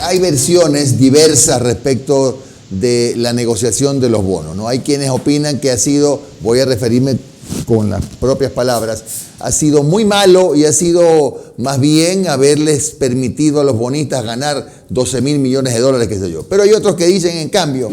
hay versiones diversas respecto de la negociación de los bonos, ¿no? Hay quienes opinan que ha sido, voy a referirme con las propias palabras, ha sido muy malo y ha sido más bien haberles permitido a los bonistas ganar 12.000 millones de dólares, qué sé yo. Pero hay otros que dicen, en cambio,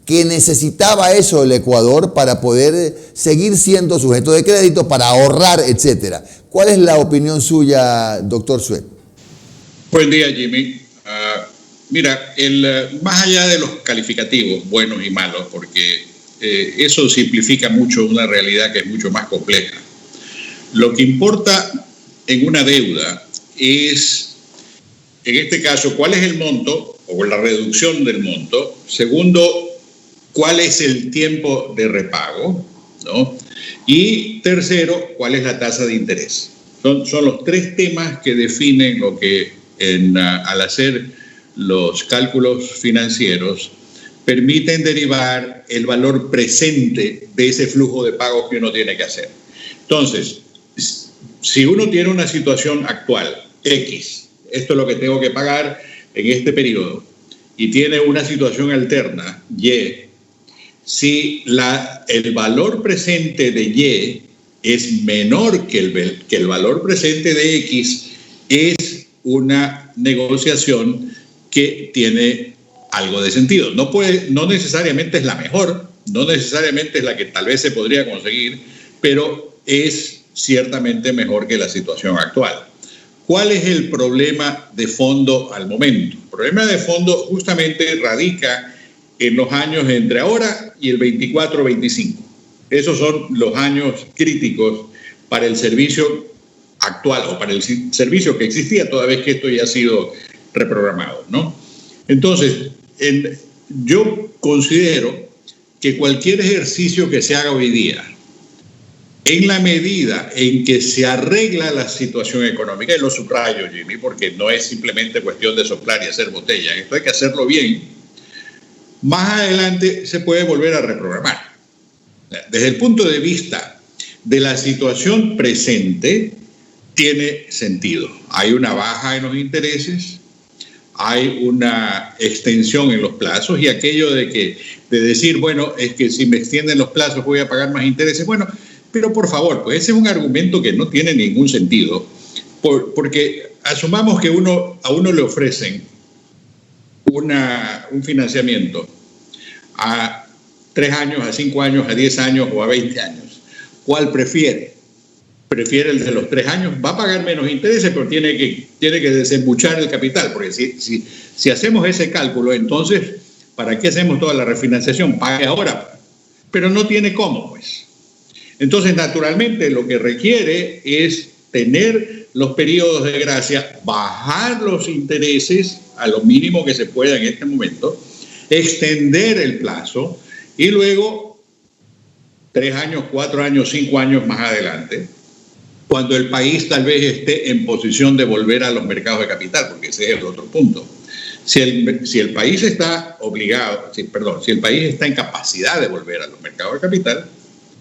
que necesitaba eso el Ecuador para poder seguir siendo sujeto de crédito, para ahorrar, etcétera. ¿Cuál es la opinión suya, doctor Suet? Buen día, Jimmy. Mira, más allá de los calificativos buenos y malos, porque eso simplifica mucho una realidad que es mucho más compleja. Lo que importa en una deuda es, en este caso, cuál es el monto o la reducción del monto. Segundo, cuál es el tiempo de repago, ¿no? Y tercero, cuál es la tasa de interés. Son los tres temas que definen lo que al hacer los cálculos financieros permiten derivar el valor presente de ese flujo de pagos que uno tiene que hacer. Entonces, si uno tiene una situación actual, X, esto es lo que tengo que pagar en este periodo, y tiene una situación alterna, Y, si el valor presente de Y es menor que el valor presente de X, es una negociación que tiene algo de sentido. No necesariamente es la mejor, no necesariamente es la que tal vez se podría conseguir, pero es ciertamente mejor que la situación actual. ¿Cuál es el problema de fondo al momento? El problema de fondo justamente radica en los años entre ahora y el 24-25. Esos son los años críticos para el servicio actual o para el servicio que existía, toda vez que esto ya ha sido reprogramado, ¿no? Entonces, yo considero que cualquier ejercicio que se haga hoy día, en la medida en que se arregla la situación económica, y lo subrayo, Jimmy, porque no es simplemente cuestión de soplar y hacer botella, esto hay que hacerlo bien, más adelante se puede volver a reprogramar. Desde el punto de vista de la situación presente, tiene sentido. Hay una baja en los intereses, hay una extensión en los plazos, y aquello de decir, bueno, es que si me extienden los plazos voy a pagar más intereses. Bueno, pero por favor, pues ese es un argumento que no tiene ningún sentido, porque asumamos que a uno le ofrecen un financiamiento a 3 años, a 5 años, a 10 años o a 20 años. ¿Cuál prefiere? Prefiere el de los 3 años, va a pagar menos intereses, pero tiene que desembuchar el capital, porque si hacemos ese cálculo, entonces, ¿para qué hacemos toda la refinanciación? Pague ahora, pero no tiene cómo, pues. Entonces, naturalmente, lo que requiere es tener los periodos de gracia, bajar los intereses a lo mínimo que se pueda en este momento, extender el plazo y luego 3 años, 4 años, 5 años más adelante, cuando el país tal vez esté en posición de volver a los mercados de capital, porque ese es el otro punto. Si el país está si el país está en capacidad de volver a los mercados de capital,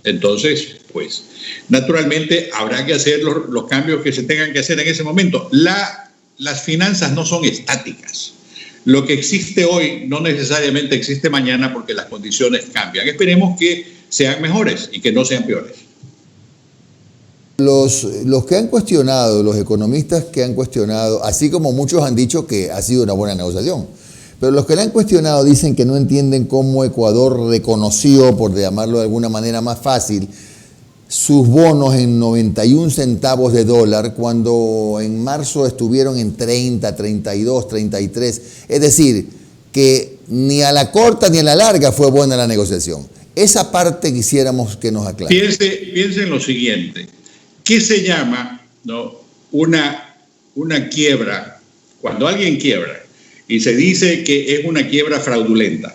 entonces, pues, naturalmente habrá que hacer los cambios que se tengan que hacer en ese momento. Las finanzas no son estáticas. Lo que existe hoy no necesariamente existe mañana porque las condiciones cambian. Esperemos que sean mejores y que no sean peores. Los que han cuestionado, los economistas que han cuestionado, así como muchos han dicho que ha sido una buena negociación, pero los que la han cuestionado dicen que no entienden cómo Ecuador reconoció, por llamarlo de alguna manera más fácil, sus bonos en 91 centavos de dólar cuando en marzo estuvieron en 30, 32, 33. Es decir, que ni a la corta ni a la larga fue buena la negociación. Esa parte quisiéramos que nos aclare. Piense en lo siguiente. ¿Qué se llama, no, una quiebra? Cuando alguien quiebra y se dice que es una quiebra fraudulenta,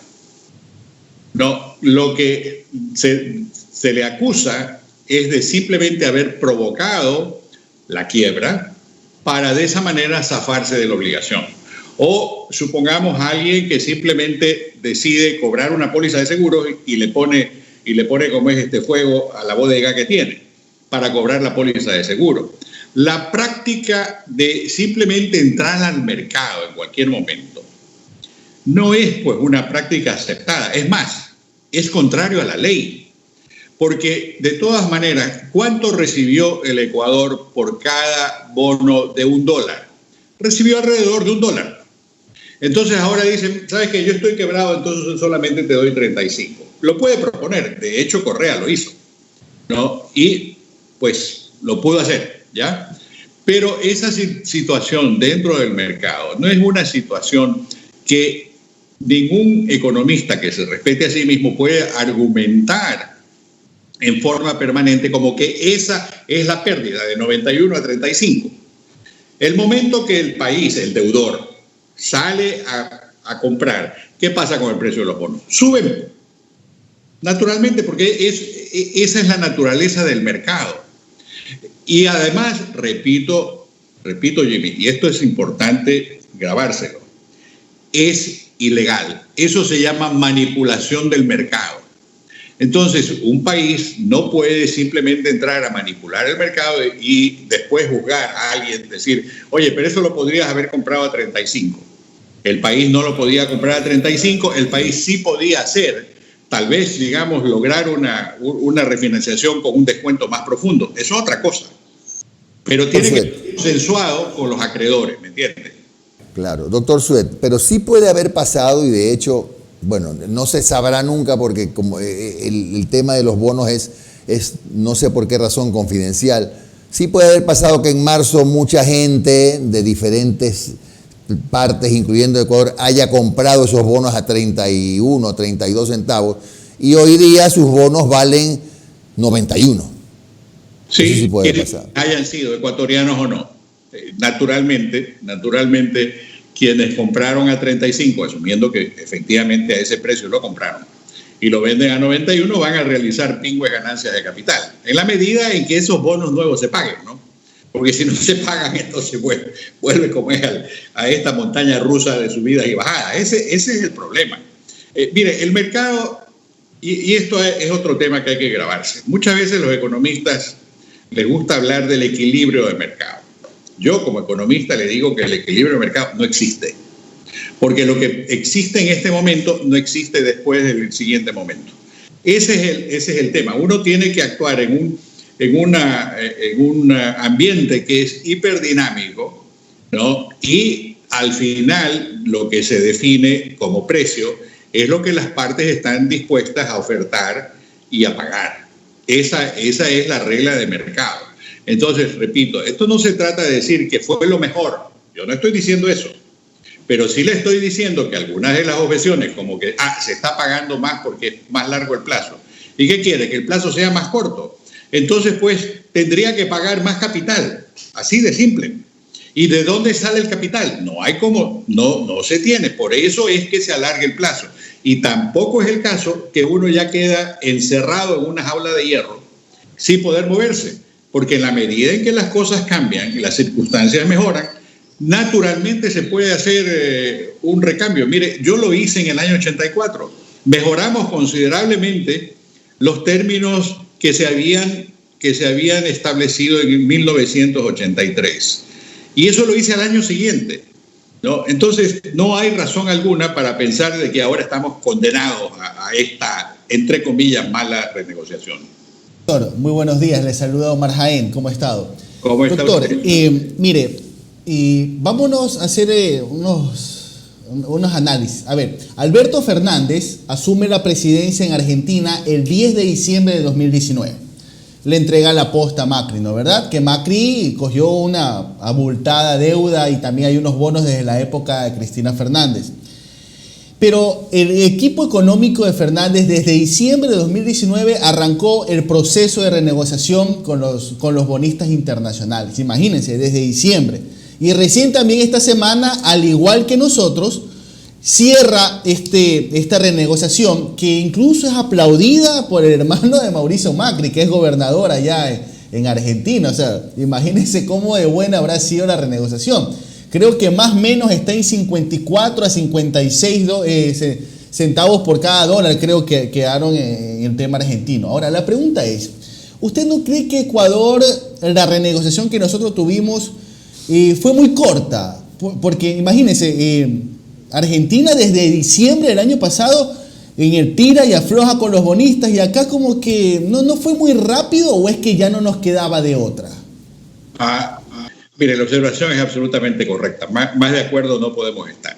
no, lo que se le acusa es de simplemente haber provocado la quiebra para de esa manera zafarse de la obligación. O supongamos a alguien que simplemente decide cobrar una póliza de seguros y le pone como es fuego a la bodega que tiene para cobrar la póliza de seguro. La práctica de simplemente entrar al mercado en cualquier momento no es pues una práctica aceptada. Es más, es contrario a la ley. Porque de todas maneras, ¿cuánto recibió el Ecuador por cada bono de $1? Recibió alrededor de $1. Entonces ahora dicen, ¿sabes qué? Yo estoy quebrado, entonces solamente te doy 35. Lo puede proponer, de hecho Correa lo hizo, ¿no? Y pues lo pudo hacer, ¿ya? Pero esa situación dentro del mercado no es una situación que ningún economista que se respete a sí mismo puede argumentar en forma permanente como que esa es la pérdida de 91 a 35. El momento que el país, el deudor, sale a comprar, ¿qué pasa con el precio de los bonos? Suben, naturalmente, porque esa es la naturaleza del mercado. Y además, repito, Jimmy, y esto es importante grabárselo, es ilegal. Eso se llama manipulación del mercado. Entonces, un país no puede simplemente entrar a manipular el mercado y después juzgar a alguien, decir, oye, pero eso lo podrías haber comprado a 35. El país no lo podía comprar a 35, el país sí podía hacer, tal vez, digamos, lograr una refinanciación con un descuento más profundo. Es otra cosa. Pero tiene que ser consensuado con los acreedores, ¿me entiendes? Claro, doctor Suet, pero sí puede haber pasado y de hecho, bueno, no se sabrá nunca porque como el tema de los bonos es no sé por qué razón confidencial. Sí puede haber pasado que en marzo mucha gente de diferentes partes, incluyendo Ecuador, haya comprado esos bonos a 31, 32 centavos y hoy día sus bonos valen 91. Sí, eso sí puede pasar. Hayan sido ecuatorianos o no. Naturalmente, quienes compraron a 35, asumiendo que efectivamente a ese precio lo compraron, y lo venden a 91, van a realizar pingües ganancias de capital, en la medida en que esos bonos nuevos se paguen, ¿no? Porque si no se pagan, entonces vuelve como es a esta montaña rusa de subidas y bajadas. Ese es el problema. Mire, el mercado, y esto es otro tema que hay que grabarse. Muchas veces los economistas les gusta hablar del equilibrio de mercado. Yo como economista le digo que el equilibrio de mercado no existe, porque lo que existe en este momento no existe después del siguiente momento. Ese es el tema. Uno tiene que actuar en un ambiente que es hiperdinámico, ¿no? Y al final lo que se define como precio es lo que las partes están dispuestas a ofertar y a pagar. Esa es la regla de mercado. Entonces, repito, esto no se trata de decir que fue lo mejor. Yo no estoy diciendo eso. Pero sí le estoy diciendo que algunas de las objeciones, como que se está pagando más porque es más largo el plazo. ¿Y qué quiere? Que el plazo sea más corto. Entonces, pues, tendría que pagar más capital. Así de simple. ¿Y de dónde sale el capital? No hay como, no se tiene. Por eso es que se alarga el plazo. Y tampoco es el caso que uno ya queda encerrado en una jaula de hierro sin poder moverse. Porque en la medida en que las cosas cambian y las circunstancias mejoran, naturalmente se puede hacer un recambio. Mire, yo lo hice en el año 84. Mejoramos considerablemente los términos que se habían establecido en 1983. Y eso lo hice al año siguiente, ¿no? Entonces, no hay razón alguna para pensar de que ahora estamos condenados a esta, entre comillas, mala renegociación. Doctor, muy buenos días. Le saluda Omar Jaén. ¿Cómo ha estado? ¿Cómo está doctor, usted? Mire, vámonos a hacer unos análisis. A ver, Alberto Fernández asume la presidencia en Argentina el 10 de diciembre de 2019. Le entrega la posta a Macri, ¿no? ¿Verdad? Que Macri cogió una abultada deuda y también hay unos bonos desde la época de Cristina Fernández. Pero el equipo económico de Fernández desde diciembre de 2019 arrancó el proceso de renegociación con los bonistas internacionales. Imagínense, desde diciembre. Y recién también esta semana, al igual que nosotros, cierra esta renegociación que incluso es aplaudida por el hermano de Mauricio Macri, que es gobernador allá en Argentina. O sea, imagínense cómo de buena habrá sido la renegociación. Creo que más o menos está en 54 a 56 centavos por cada dólar, creo que quedaron en el tema argentino. Ahora, la pregunta es, ¿usted no cree que Ecuador, la renegociación que nosotros tuvimos, fue muy corta? Porque imagínense, Argentina desde diciembre del año pasado en el tira y afloja con los bonistas, y acá como que no fue muy rápido, o es que ya no nos quedaba de otra. Mire, la observación es absolutamente correcta. Más de acuerdo no podemos estar.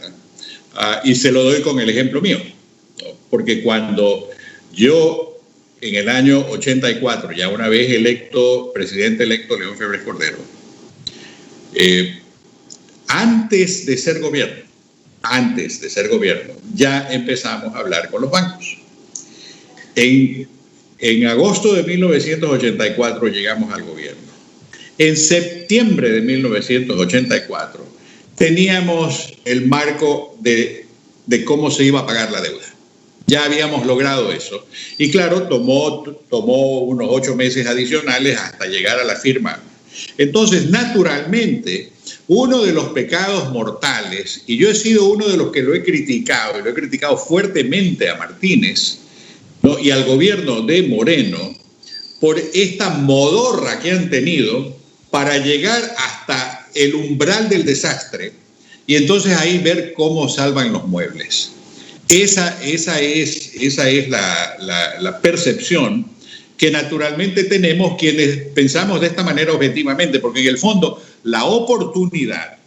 Y se lo doy con el ejemplo mío, ¿no? Porque cuando yo, en el año 84, ya una vez presidente electo León Febres Cordero, antes de ser gobierno, ya empezamos a hablar con los bancos. En agosto de 1984 llegamos al gobierno. En septiembre de 1984 teníamos el marco de cómo se iba a pagar la deuda. Ya habíamos logrado eso. Y claro, tomó unos 8 meses adicionales hasta llegar a la firma. Entonces, naturalmente, uno de los pecados mortales, y yo he sido uno de los que lo he criticado, y lo he criticado fuertemente a Martínez, ¿no?, y al gobierno de Moreno, por esta modorra que han tenido para llegar hasta el umbral del desastre y entonces ahí ver cómo salvan los muebles. Esa es la percepción que naturalmente tenemos quienes pensamos de esta manera objetivamente, porque en el fondo la oportunidad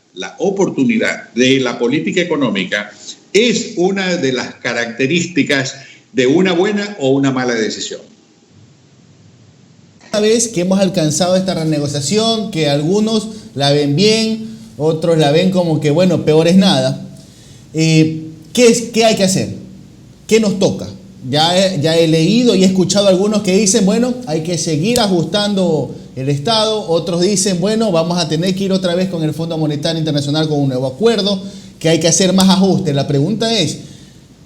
de la política económica es una de las características de una buena o una mala decisión. Una vez que hemos alcanzado esta renegociación, que algunos la ven bien, otros la ven como que, bueno, peor es nada, ¿qué hay que hacer? ¿Qué nos toca? Ya he leído y he escuchado a algunos que dicen, bueno, hay que seguir ajustando el Estado. Otros dicen, bueno, vamos a tener que ir otra vez con el Fondo Monetario Internacional con un nuevo acuerdo, que hay que hacer más ajustes. La pregunta es,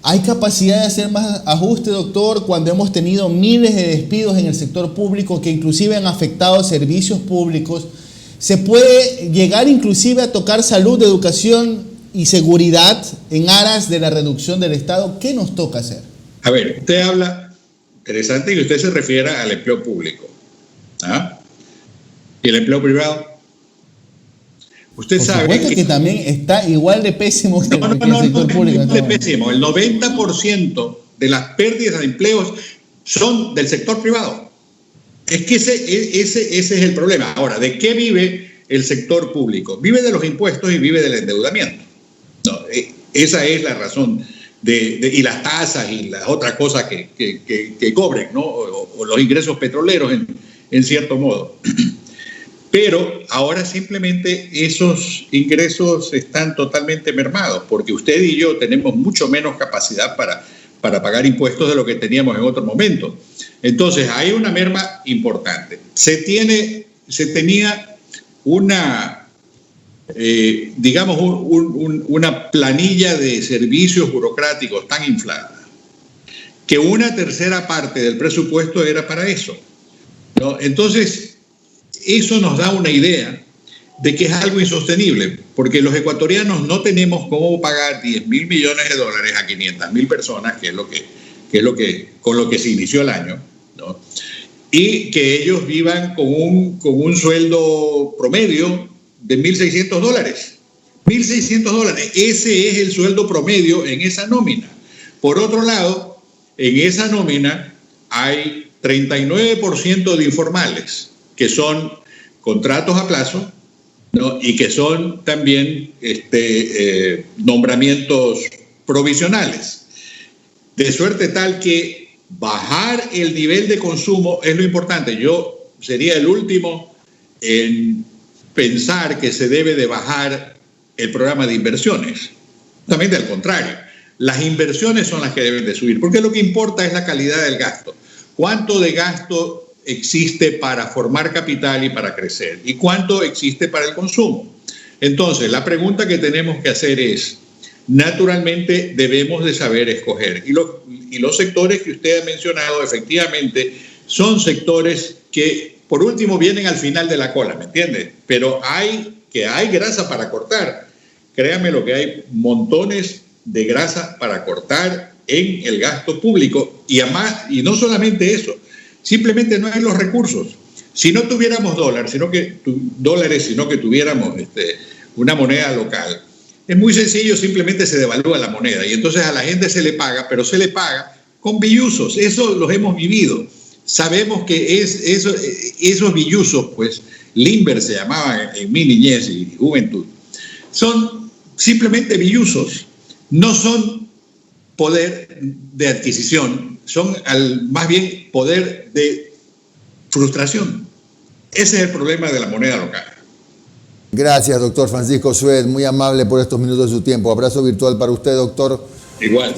¿hay capacidad de hacer más ajuste, doctor, cuando hemos tenido miles de despidos en el sector público que inclusive han afectado servicios públicos? ¿Se puede llegar inclusive a tocar salud, educación y seguridad en aras de la reducción del Estado? ¿Qué nos toca hacer? A ver, usted habla, interesante, que usted se refiere al empleo público. ¿Ah? ¿Y el empleo privado? Usted Por sabe supuesto que también está igual de pésimo que el sector público. No, pésimo. El 90% de las pérdidas de empleos son del sector privado. Es que ese es el problema. Ahora, ¿de qué vive el sector público? Vive de los impuestos y vive del endeudamiento. No, esa es la razón y las tasas y las otras cosas que cobren, ¿no? O los ingresos petroleros en cierto modo. Pero ahora simplemente esos ingresos están totalmente mermados, porque usted y yo tenemos mucho menos capacidad para pagar impuestos de lo que teníamos en otro momento. Entonces hay una merma importante. Se tenía una, digamos, una planilla de servicios burocráticos tan inflada que una tercera parte del presupuesto era para eso, ¿no? Entonces, eso nos da una idea de que es algo insostenible, porque los ecuatorianos no tenemos cómo pagar 10.000 millones de dólares a 500.000 personas, que es lo que con lo que se inició el año, ¿no? Y que ellos vivan con un sueldo promedio de $1.600. $1.600, ese es el sueldo promedio en esa nómina. Por otro lado, en esa nómina hay 39% de informales, que son contratos a plazo, ¿no? Y que son también nombramientos provisionales. De suerte tal que bajar el nivel de consumo es lo importante. Yo sería el último en pensar que se debe de bajar el programa de inversiones. Justamente al contrario, las inversiones son las que deben de subir, porque lo que importa es la calidad del gasto. ¿Cuánto de gasto existe para formar capital y para crecer? ¿Y cuánto existe para el consumo? Entonces, la pregunta que tenemos que hacer es, naturalmente debemos de saber escoger. Y los sectores que usted ha mencionado, efectivamente, son sectores que, por último, vienen al final de la cola, ¿me entiende? Pero hay grasa para cortar. Créame lo que hay montones de grasa para cortar en el gasto público. Y además, y no solamente eso, simplemente no hay los recursos. Si no tuviéramos dólares, sino que tuviéramos una moneda local, Es muy sencillo, simplemente se devalúa la moneda y entonces a la gente se le paga, pero se le paga con billusos. Eso los hemos vivido. Sabemos que esos billusos, pues limber se llamaban en mi niñez y juventud, son simplemente billusos, no son poder de adquisición, son más bien poder de frustración. Ese es el problema de la moneda local. Gracias, doctor Francisco Sued, muy amable por estos minutos de su tiempo. Abrazo virtual para usted, doctor. Igual.